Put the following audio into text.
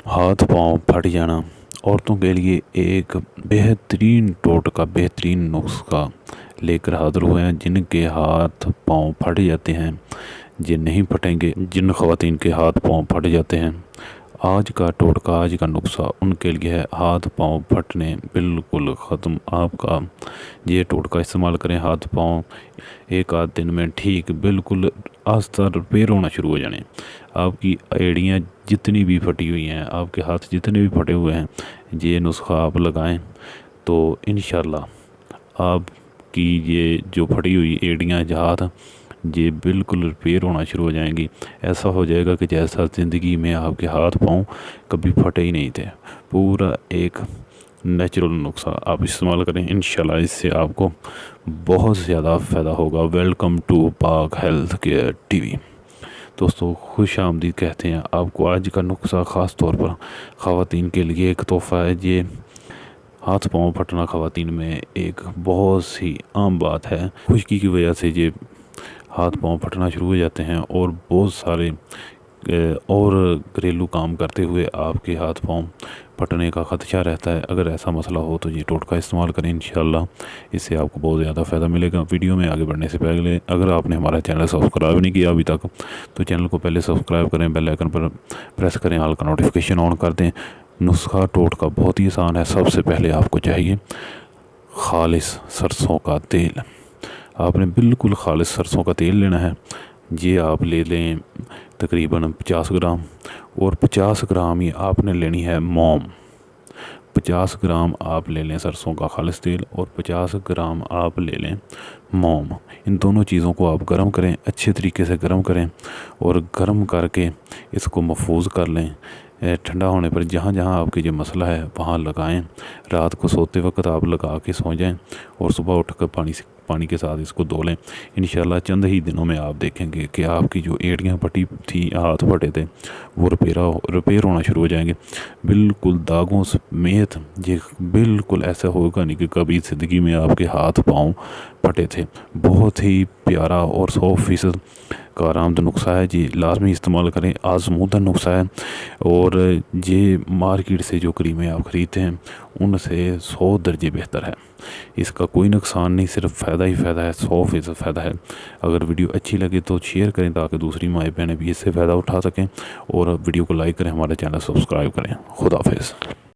ہاتھ پاؤں پھٹ جانا عورتوں کے لیے ایک بہترین ٹوٹکا، بہترین نسخہ لے کر حاضر ہوئے ہیں۔ جن کے ہاتھ پاؤں پھٹ جاتے ہیں، جن نہیں پھٹیں گے، جن خواتین کے ہاتھ پاؤں پھٹ جاتے ہیں، آج کا ٹوٹکا، آج کا نسخہ ان کے لیے ہے۔ ہاتھ پاؤں پھٹنے بالکل ختم۔ آپ کا یہ ٹوٹکا استعمال کریں، ہاتھ پاؤں ایک آدھ دن میں ٹھیک بالکل آہستہ ریپیئر ہونا شروع ہو جانے۔ آپ کی ایڑیاں جتنی بھی پھٹی ہوئی ہیں، آپ کے ہاتھ جتنے بھی پھٹے ہوئے ہیں، یہ نسخہ آپ لگائیں تو انشاءاللہ آپ کی یہ جو پھٹی ہوئی ایڑیاں ہاتھ یہ بالکل ریپیئر ہونا شروع ہو جائیں گی۔ ایسا ہو جائے گا کہ جیسا زندگی میں آپ کے ہاتھ پاؤں کبھی پھٹے ہی نہیں تھے۔ پورا ایک نیچرل نسخہ آپ استعمال کریں، انشاءاللہ اس سے آپ کو بہت زیادہ فائدہ ہوگا۔ ویلکم ٹو پاک ہیلتھ کیئر ٹی وی۔ دوستو خوش آمدید کہتے ہیں آپ کو۔ آج کا نسخہ خاص طور پر خواتین کے لیے ایک تحفہ ہے۔ یہ ہاتھ پاؤں پھٹنا خواتین میں ایک بہت سی عام بات ہے۔ خشکی کی وجہ سے یہ ہاتھ پاؤں پھٹنا شروع ہو جاتے ہیں اور بہت سارے اور گھریلو کام کرتے ہوئے آپ کے ہاتھ پاؤں پھٹنے کا خدشہ رہتا ہے۔ اگر ایسا مسئلہ ہو تو یہ ٹوٹکا استعمال کریں، انشاءاللہ اس سے آپ کو بہت زیادہ فائدہ ملے گا۔ ویڈیو میں آگے بڑھنے سے پہلے اگر آپ نے ہمارا چینل سبسکرائب نہیں کیا ابھی تک تو چینل کو پہلے سبسکرائب کریں، بیل آئیکن پر پریس کریں، آل کا نوٹیفیکیشن آن کر دیں۔ نسخہ ٹوٹکا بہت ہی آسان ہے۔ سب سے پہلے آپ کو چاہیے خالص سرسوں کا تیل۔ آپ نے بالکل خالص سرسوں کا تیل لینا ہے۔ یہ آپ لے لیں تقریباً 50 گرام، اور 50 گرام ہی آپ نے لینی ہے موم۔ 50 گرام آپ لے لیں سرسوں کا خالص تیل اور 50 گرام آپ لے لیں موم۔ ان دونوں چیزوں کو آپ گرم کریں، اچھے طریقے سے گرم کریں اور گرم کر کے اس کو محفوظ کر لیں۔ ٹھنڈا ہونے پر جہاں جہاں آپ کے یہ مسئلہ ہے وہاں لگائیں۔ رات کو سوتے وقت آپ لگا کے سو جائیں اور صبح اٹھ کر پانی کے ساتھ اس کو دھو لیں۔ انشاءاللہ چند ہی دنوں میں آپ دیکھیں گے کہ آپ کی جو ایڑیاں پھٹی تھی، ہاتھ پھٹے تھے، وہ ریپیئر ہونا شروع ہو جائیں گے بالکل داغوں سمیت۔ یہ بالکل ایسا ہوگا نہیں کہ کبھی زندگی میں آپ کے ہاتھ پاؤں پھٹے تھے۔ بہت ہی پیارا اور 100% کارآمد نسخہ ہے۔ جی لازمی استعمال کریں، آزمودہ نسخہ ہے اور یہ مارکیٹ سے جو کریمیں آپ خریدتے ہیں ان سے 100 درجے بہتر ہے۔ اس کا کوئی نقصان نہیں، صرف فائدہ ہی فائدہ ہے، 100% فائدہ ہے۔ اگر ویڈیو اچھی لگے تو شیئر کریں تاکہ دوسری مائیں بہنیں بھی اس سے فائدہ اٹھا سکیں، اور ویڈیو کو لائک کریں، ہمارے چینل سبسکرائب کریں۔ خدا حافظ۔